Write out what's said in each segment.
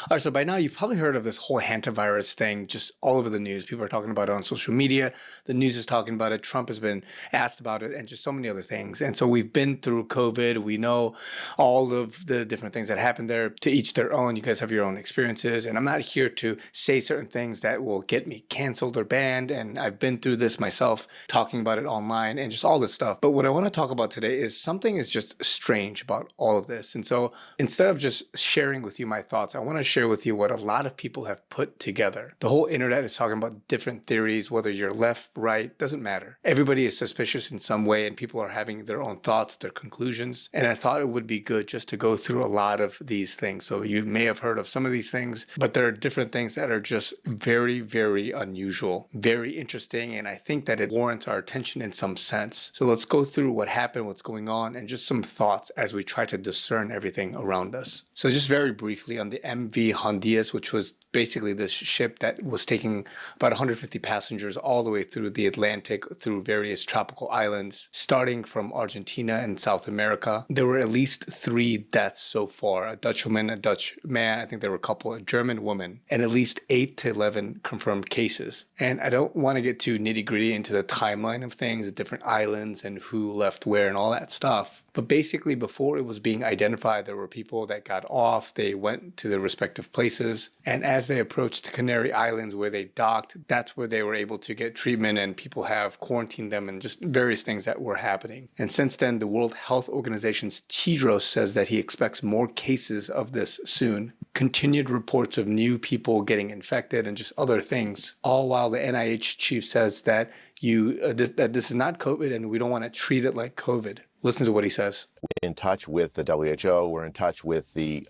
All right, so by now you've probably heard of this whole Hantavirus thing just all over the news. People are talking about it on social media. The news is talking about it. Trump has been asked about it and just so many other things. And so we've been through COVID. We know all of the different things that happened there. To each their own. You guys have your own experiences. And I'm not here to say certain things that will get me canceled or banned. And I've been through this myself, talking about it online and just all this stuff. But what I want to talk about today is something is just strange about all of this. And so instead of just sharing with you my thoughts, I want to share with you what a lot of people have put together. The whole internet is talking about different theories, whether you're left, right, doesn't matter. Everybody is suspicious in some way and people are having their own thoughts, their conclusions. And I thought it would be good just to go through a lot of these things. So you may have heard of some of these things, but there are different things that are just very, very unusual, very interesting. And I think that it warrants our attention in some sense. So let's go through what happened, what's going on, and just some thoughts as we try to discern everything around us. So just very briefly on the MV Hondius, which was basically this ship that was taking about 150 passengers all the way through the Atlantic, through various tropical islands, starting from Argentina and South America. There were at least 3 deaths so far, a Dutch woman, a Dutch man, I think there were a couple, a German woman, and at least 8 to 11 confirmed cases. And I don't want to get too nitty gritty into the timeline of things, the different islands and who left where and all that stuff. But basically before it was being identified, there were people that got off, they went to their respective places, and as they approached the Canary Islands where they docked, that's where they were able to get treatment and people have quarantined them and just various things that were happening. And since then, the World Health Organization's Tedros says that he expects more cases of this soon. Continued reports of new people getting infected and just other things, all while the NIH chief says that that this is not COVID and we don't want to treat it like COVID. Listen to what he says. We're in touch with the WHO. We're in touch with the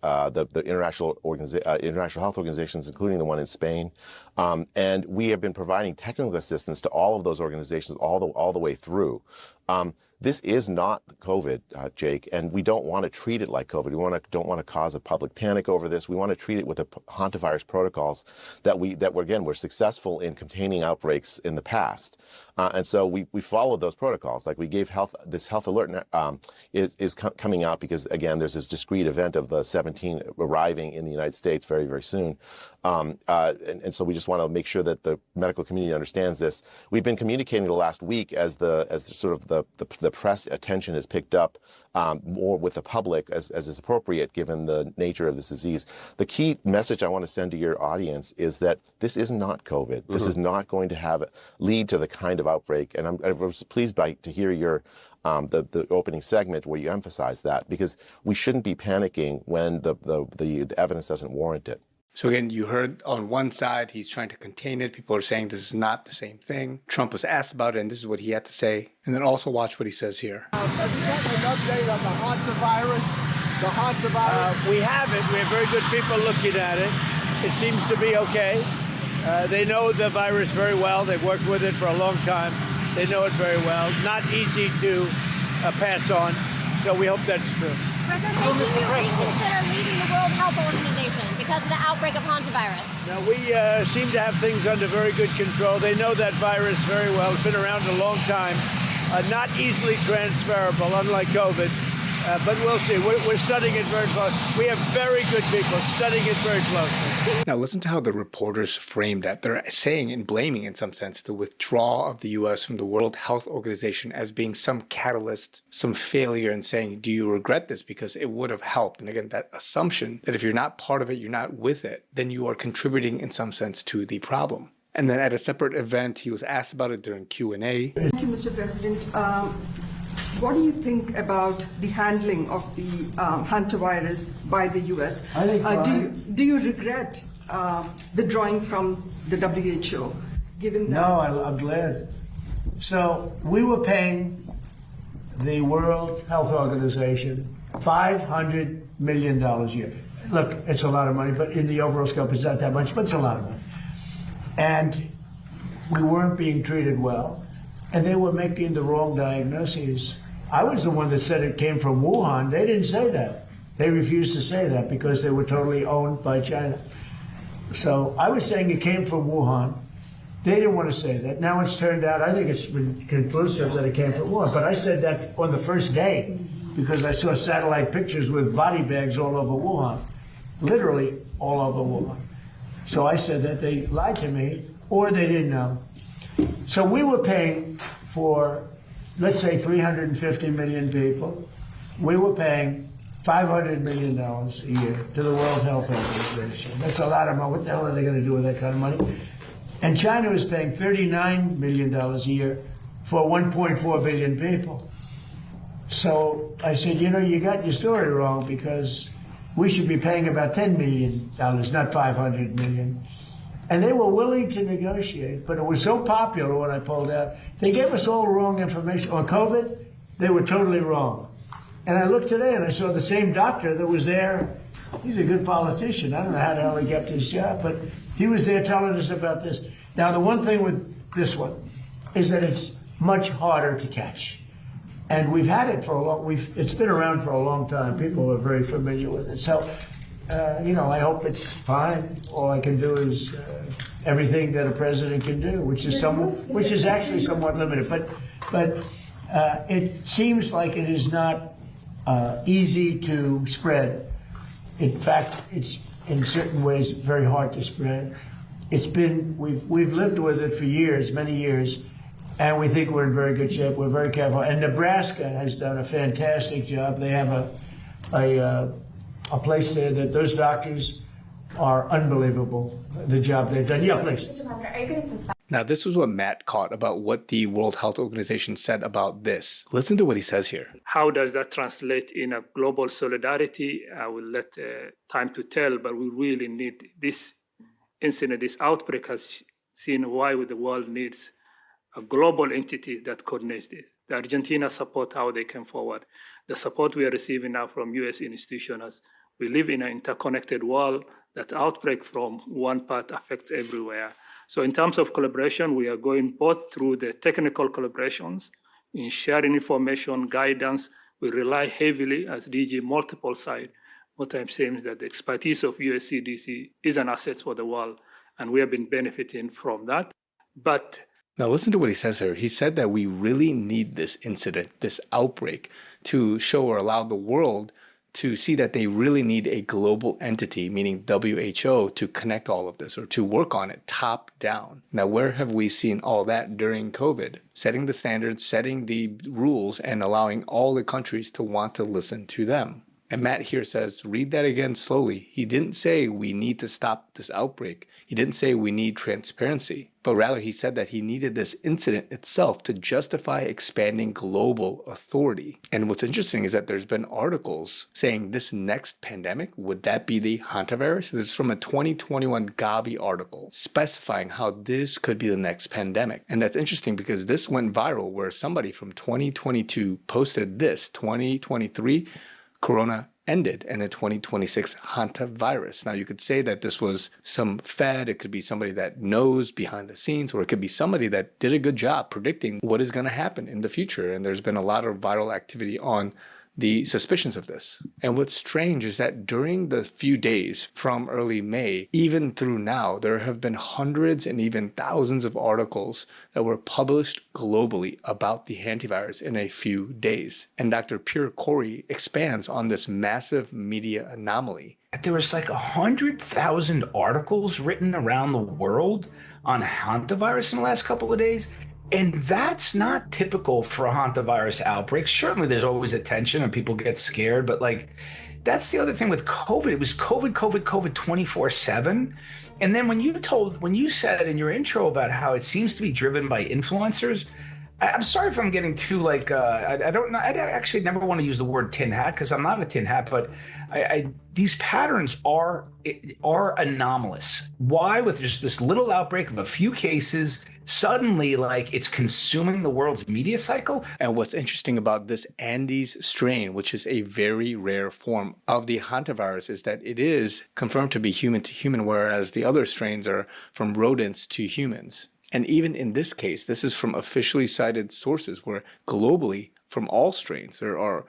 international health organizations, including the one in Spain, and we have been providing technical assistance to all of those organizations all the way through. This is not COVID, Jake, and we don't want to treat it like COVID. We don't want to cause a public panic over this. We want to treat it with the Hantavirus protocols that we're successful in containing outbreaks in the past, and so we followed those protocols. Like we gave this health alert is coming out because again there's this discrete event of the 17 arriving in the United States very, very soon, and so we just want to make sure that the medical community understands this. We've been communicating the last week as the press attention is picked up more with the public as is appropriate given the nature of this disease. The key message I want to send to your audience is that this is not COVID. This is not going to lead to the kind of outbreak. And I was pleased to hear your the opening segment where you emphasize that, because we shouldn't be panicking when the evidence doesn't warrant it. So again, you heard on one side, he's trying to contain it. People are saying this is not the same thing. Trump was asked about it, and this is what he had to say. And then also watch what he says here. Have you gotten an update on the Hantavirus? We haven't. We have very good people looking at it. It seems to be okay. They know the virus very well. They've worked with it for a long time. They know it very well. Not easy to pass on. So we hope that's true. President, who do you consider leading the World Health Organization because of the outbreak of Hantavirus? Now, we seem to have things under very good control. They know that virus very well. It's been around a long time. Not easily transferable, unlike COVID. But we'll see. We're studying it very closely. We have very good people studying it very closely. Now, listen to how the reporters framed that. They're saying and blaming, in some sense, the withdrawal of the U.S. from the World Health Organization as being some catalyst, some failure, and saying, do you regret this? Because it would have helped. And again, that assumption that if you're not part of it, you're not with it, then you are contributing in some sense to the problem. And then at a separate event, he was asked about it during Q&A. Thank you, Mr. President. What do you think about the handling of the hantavirus by the U.S.? I think do you regret withdrawing from the WHO, given that? No, I'm glad. So we were paying the World Health Organization $500 million a year. Look, it's a lot of money, but in the overall scope, it's not that much, but it's a lot of money. And we weren't being treated well, and they were making the wrong diagnoses. I was the one that said it came from Wuhan. They didn't say that. They refused to say that because they were totally owned by China. So I was saying it came from Wuhan. They didn't want to say that. Now it's turned out, I think it's been conclusive that it came from Wuhan. But I said that on the first day because I saw satellite pictures with body bags all over Wuhan. literally all over the world. So I said that they lied to me or they didn't know. So we were paying for, let's say, 350 million people. We were paying $500 million a year to the World Health Organization. That's a lot of money. What the hell are they going to do with that kind of money? And China was paying $39 million a year for 1.4 billion people. So I said, you know, you got your story wrong, because we should be paying about $10 million, not $500 million. And they were willing to negotiate, but it was so popular when I pulled out. They gave us all wrong information. On COVID, they were totally wrong. And I looked today and I saw the same doctor that was there. He's a good politician. I don't know how the hell he kept his job, but he was there telling us about this. Now, the one thing with this one is that it's much harder to catch. And we've had it for a long, it's been around for a long time. People are very familiar with it. So, you know, I hope it's fine. All I can do is everything that a president can do, which is actually somewhat limited. But it seems like it is not easy to spread. In fact, it's in certain ways very hard to spread. It's been, we've lived with it for years, many years, and we think we're in very good shape. We're very careful. And Nebraska has done a fantastic job. They have a place there that those doctors are unbelievable, the job they've done. Yeah, please. Mr. President, are you going to suspend? Now, this is what Matt caught about what the World Health Organization said about this. Listen to what he says here. How does that translate in a global solidarity? I will let time to tell, but we really need this incident. This outbreak has seen why the world needs a global entity that coordinates this. The Argentina support how they came forward. The support we are receiving now from U.S. institutions as we live in an interconnected world, that outbreak from one part affects everywhere. So in terms of collaboration, we are going both through the technical collaborations in sharing information, guidance. We rely heavily as DG multiple sides. What I'm saying is that the expertise of US CDC is an asset for the world, and we have been benefiting from that. But now listen to what he says here. He said that we really need this incident, this outbreak, to show or allow the world to see that they really need a global entity, meaning WHO, to connect all of this or to work on it top down. Now, where have we seen all that during COVID? Setting the standards, setting the rules, and allowing all the countries to want to listen to them. And Matt here says, read that again slowly. He didn't say we need to stop this outbreak. He didn't say we need transparency, but rather he said that he needed this incident itself to justify expanding global authority. And what's interesting is that there's been articles saying this next pandemic, would that be the Hantavirus? This is from a 2021 Gavi article specifying how this could be the next pandemic. And that's interesting because this went viral where somebody from 2022 posted this, 2023, Corona ended, and the 2026 Hantavirus. Now, you could say that this was some fed, it could be somebody that knows behind the scenes, or it could be somebody that did a good job predicting what is going to happen in the future. And there's been a lot of viral activity on the suspicions of this. And what's strange is that during the few days from early May, even through now, there have been hundreds and even thousands of articles that were published globally about the hantavirus in a few days. And Dr. Pierre Corey expands on this massive media anomaly. There was like 100,000 articles written around the world on hantavirus in the last couple of days. And that's not typical for a hantavirus outbreak. Certainly there's always attention and people get scared, but like that's the other thing with COVID. It was COVID 24/7. And then when you said in your intro about how it seems to be driven by influencers, I'm sorry if I'm getting too like, I don't know. I actually never want to use the word tin hat because I'm not a tin hat, but these patterns are anomalous. Why with just this little outbreak of a few cases, suddenly like it's consuming the world's media cycle? And what's interesting about this Andes strain, which is a very rare form of the hantavirus, is that it is confirmed to be human to human, whereas the other strains are from rodents to humans. And even in this case, this is from officially cited sources where globally, from all strains, there are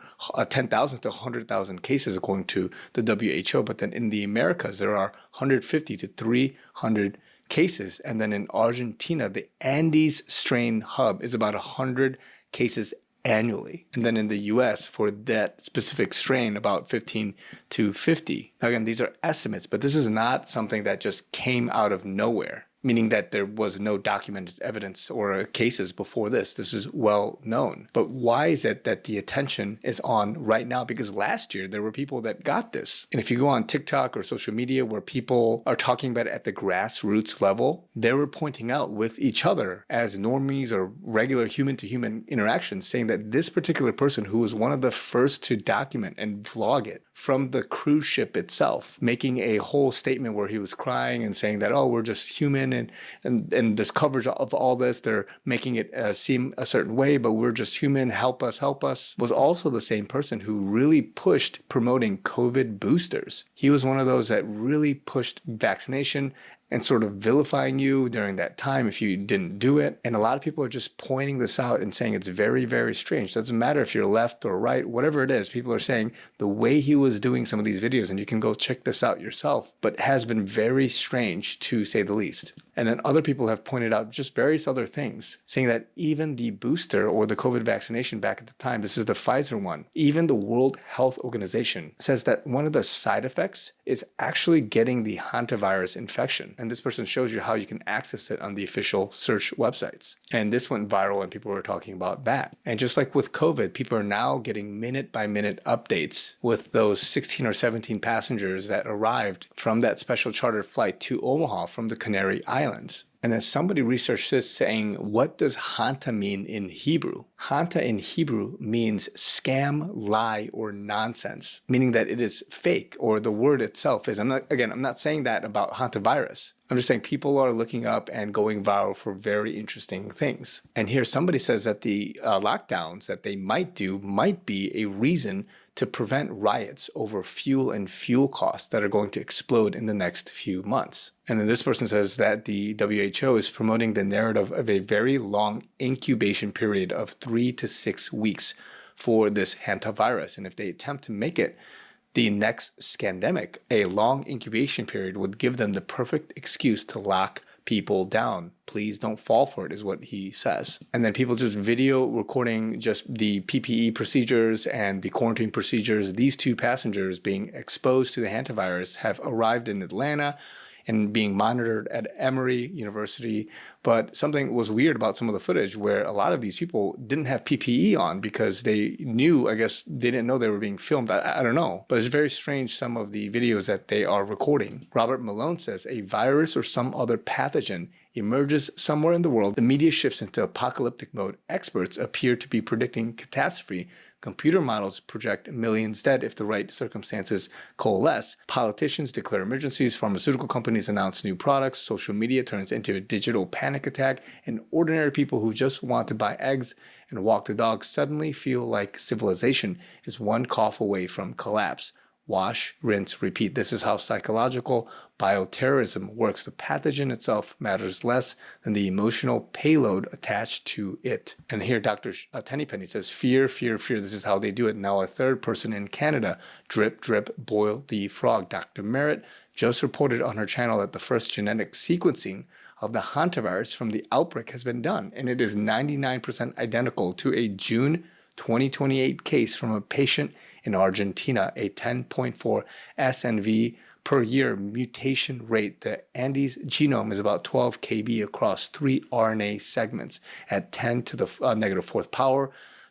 10,000 to 100,000 cases according to the WHO. But then in the Americas, there are 150 to 300 cases. And then in Argentina, the Andes strain hub is about 100 cases annually. And then in the US, for that specific strain, about 15 to 50. Again, these are estimates, but this is not something that just came out of nowhere, meaning that there was no documented evidence or cases before this. This is well known. But why is it that the attention is on right now? Because last year there were people that got this. And if you go on TikTok or social media where people are talking about it at the grassroots level, they were pointing out with each other as normies or regular human to human interactions, saying that this particular person, who was one of the first to document and vlog it from the cruise ship itself, making a whole statement where he was crying and saying that, oh, we're just human, and this coverage of all this, they're making it seem a certain way, but we're just human, help us, was also the same person who really pushed promoting COVID boosters. He was one of those that really pushed vaccination and sort of vilifying you during that time if you didn't do it. And a lot of people are just pointing this out and saying it's very, very strange. Doesn't matter if you're left or right, whatever it is, people are saying the way he was doing some of these videos, and you can go check this out yourself, but has been very strange to say the least. And then other people have pointed out just various other things, saying that even the booster or the COVID vaccination back at the time, this is the Pfizer one, even the World Health Organization says that one of the side effects is actually getting the hantavirus infection. And this person shows you how you can access it on the official search websites. And this went viral and people were talking about that. And just like with COVID, people are now getting minute by minute updates with those 16 or 17 passengers that arrived from that special chartered flight to Omaha from the Canary Islands. And then somebody researched this saying, what does Hanta mean in Hebrew? Hanta in Hebrew means scam, lie, or nonsense, meaning that it is fake, or the word itself is. I'm not saying that about Hantavirus. I'm just saying people are looking up and going viral for very interesting things. And here somebody says that the lockdowns that they might do might be a reason to prevent riots over fuel and fuel costs that are going to explode in the next few months. And then this person says that the WHO is promoting the narrative of a very long incubation period of 3 to 6 weeks for this hantavirus. And if they attempt to make it the next scandemic, a long incubation period would give them the perfect excuse to lock people down. Please don't fall for it, is what he says. And then people just video recording just the PPE procedures and the quarantine procedures. These two passengers being exposed to the hantavirus have arrived in Atlanta and being monitored at Emory University. But something was weird about some of the footage where a lot of these people didn't have PPE on because they knew, I guess they didn't know they were being filmed. I don't know. But it's very strange, some of the videos that they are recording. Robert Malone says a virus or some other pathogen emerges somewhere in the world. The media shifts into apocalyptic mode. Experts appear to be predicting catastrophe. Computer models project millions dead if the right circumstances coalesce. Politicians declare emergencies. Pharmaceutical companies announce new products. Social media turns into a digital panic attack. And ordinary people who just want to buy eggs and walk the dog suddenly feel like civilization is one cough away from collapse. Wash, rinse, repeat. This is how psychological bioterrorism works. The pathogen itself matters less than the emotional payload attached to it. And here Dr. Tennypenny says, fear, fear, fear. This is how they do it. Now a third person in Canada, drip, drip, boil the frog. Dr. Merritt just reported on her channel that the first genetic sequencing of the hantavirus from the outbreak has been done. And it is 99% identical to a June 2028 case from a patient in Argentina, a 10.4 SNV per year mutation rate. The Andes genome is about 12 kb across 3 RNA segments at 10 to the negative fourth power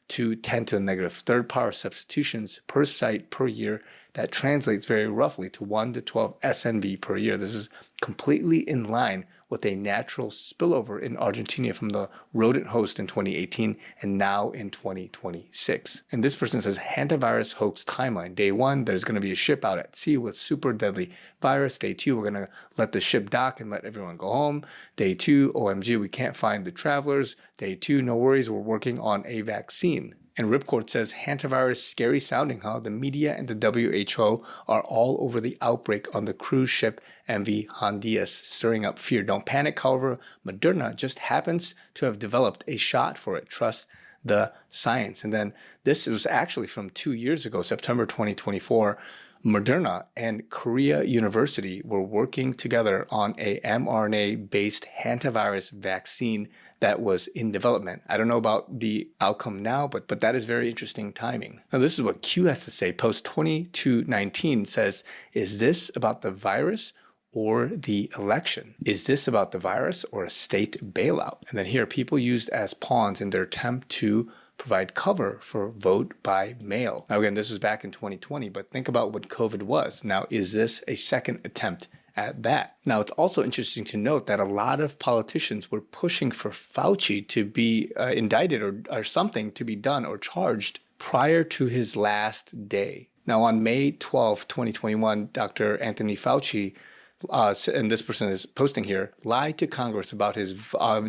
to 10 to the negative third power substitutions per site per year. That translates very roughly to 1 to 12 SNV per year. This is completely in line with a natural spillover in Argentina from the rodent host in 2018 and now in 2026. And this person says, hantavirus hoax timeline. Day 1, there's going to be a ship out at sea with super deadly virus. Day 2, we're going to let the ship dock and let everyone go home. Day 2, OMG, we can't find the travelers. Day 2, no worries, we're working on a vaccine. And Ripcord says, hantavirus, scary sounding, huh? The media and the WHO are all over the outbreak on the cruise ship MV Hondius, stirring up fear. Don't panic, however. Moderna just happens to have developed a shot for it. Trust the science. And then this was actually from 2 years ago, September 2024. Moderna and Korea University were working together on a mRNA-based hantavirus vaccine that was in development. I don't know about the outcome now, but that is very interesting timing. Now, this is what Q has to say. Post 2219 says, is this about the virus or the election? Is this about the virus or a state bailout? And then here, people used as pawns in their attempt to provide cover for vote by mail. Now, again, this was back in 2020, but think about what COVID was. Now, is this a second attempt at that? Now, it's also interesting to note that a lot of politicians were pushing for Fauci to be indicted or something to be done or charged prior to his last day. Now, on May 12, 2021, Dr. Anthony Fauci, and this person is posting here, lied to Congress about his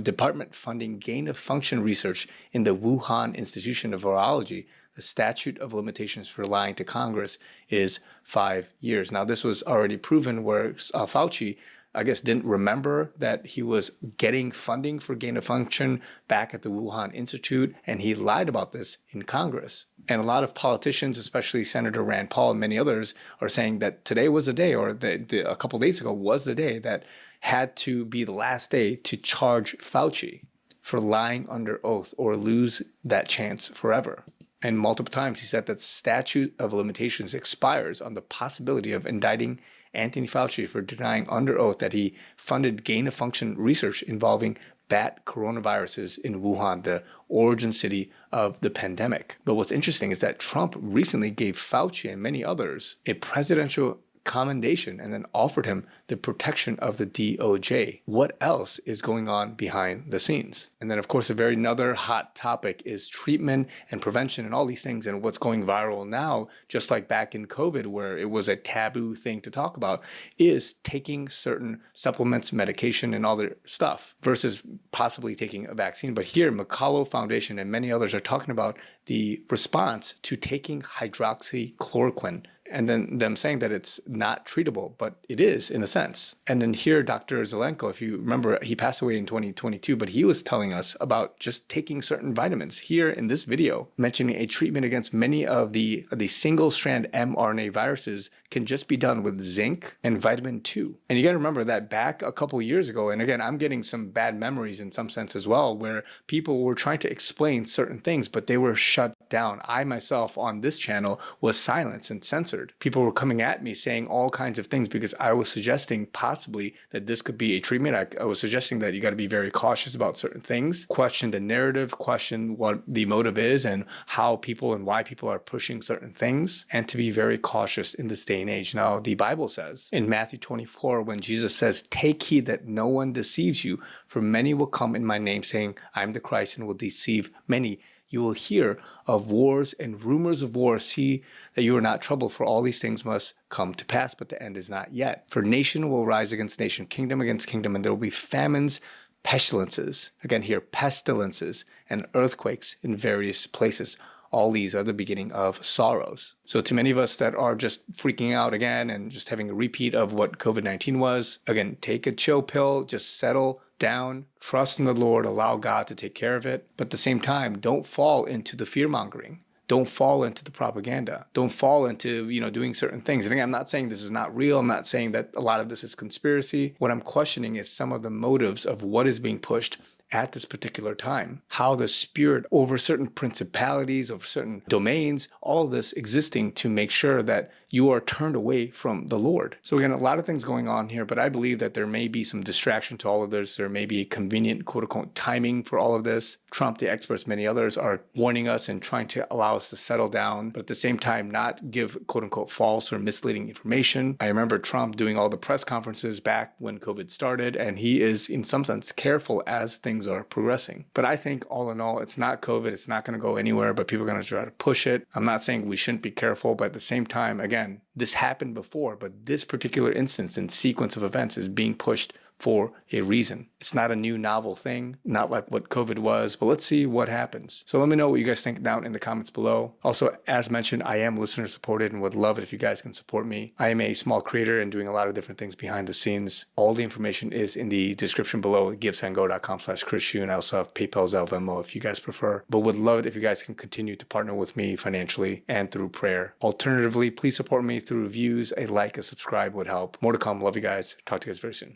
department funding gain-of-function research in the Wuhan Institution of Virology. The statute of limitations for lying to Congress is 5 years. Now, this was already proven where Fauci, I guess, didn't remember that he was getting funding for gain-of-function back at the Wuhan Institute, and he lied about this in Congress. And a lot of politicians, especially Senator Rand Paul and many others, are saying that today was the day, or a couple days ago was the day that had to be the last day to charge Fauci for lying under oath or lose that chance forever. And multiple times he said that statute of limitations expires on the possibility of indicting Anthony Fauci for denying under oath that he funded gain-of-function research involving bat coronaviruses in Wuhan, the origin city of the pandemic. But what's interesting is that Trump recently gave Fauci and many others a presidential commendation and then offered him the protection of the DOJ. What else is going on behind the scenes? And then, of course, another hot topic is treatment and prevention and all these things. And what's going viral now, just like back in COVID, where it was a taboo thing to talk about, is taking certain supplements, medication, and all their stuff versus possibly taking a vaccine. But here, McCullough Foundation and many others are talking about the response to taking hydroxychloroquine, and then them saying that it's not treatable, but it is in a sense. And then here, Dr. Zelenko, if you remember, he passed away in 2022, but he was telling us about just taking certain vitamins. Here in this video, mentioning a treatment against many of the single-strand mRNA viruses can just be done with zinc and vitamin 2. And you got to remember that back a couple years ago, and again, I'm getting some bad memories in some sense as well, where people were trying to explain certain things, but they were shut down. I myself on this channel was silenced and censored. People were coming at me saying all kinds of things because I was suggesting possibly that this could be a treatment. I was suggesting that you got to be very cautious about certain things, question the narrative, question what the motive is and how people and why people are pushing certain things, and to be very cautious in this day and age. Now, the Bible says in Matthew 24, when Jesus says, "Take heed that no one deceives you, for many will come in my name saying, I am the Christ, and will deceive many. You will hear of wars and rumors of wars. See that you are not troubled, for all these things must come to pass, but the end is not yet. For nation will rise against nation, kingdom against kingdom, and there will be famines, pestilences," again here, pestilences, "and earthquakes in various places. All these are the beginning of sorrows." So to many of us that are just freaking out again and just having a repeat of what COVID-19 was, again, take a chill pill, just settle down, trust in the Lord, allow God to take care of it. But at the same time, don't fall into the fear-mongering. Don't fall into the propaganda. Don't fall into, doing certain things. And again, I'm not saying this is not real. I'm not saying that a lot of this is conspiracy. What I'm questioning is some of the motives of what is being pushed at this particular time, how the spirit over certain principalities, over certain domains, all of this existing to make sure that you are turned away from the Lord. So again, a lot of things going on here, but I believe that there may be some distraction to all of this. There may be a convenient, quote unquote, timing for all of this. Trump, the experts, many others are warning us and trying to allow us to settle down, but at the same time, not give, quote unquote, false or misleading information. I remember Trump doing all the press conferences back when COVID started, and he is in some sense careful as things are progressing. But I think all in all, it's not COVID. It's not going to go anywhere, but people are going to try to push it. I'm not saying we shouldn't be careful, but at the same time, again, this happened before, but this particular instance and sequence of events is being pushed for a reason. It's not a new novel thing, not like what COVID was, but let's see what happens. So let me know what you guys think down in the comments below. Also, as mentioned, I am listener supported and would love it if you guys can support me. I am a small creator and doing a lot of different things behind the scenes. All the information is in the description below at givesendgo.com/chrisyoonyt. I also have PayPal, Zelle, Venmo if you guys prefer, but would love it if you guys can continue to partner with me financially and through prayer. Alternatively, please support me through reviews. A like, a subscribe would help. More to come. Love you guys. Talk to you guys very soon.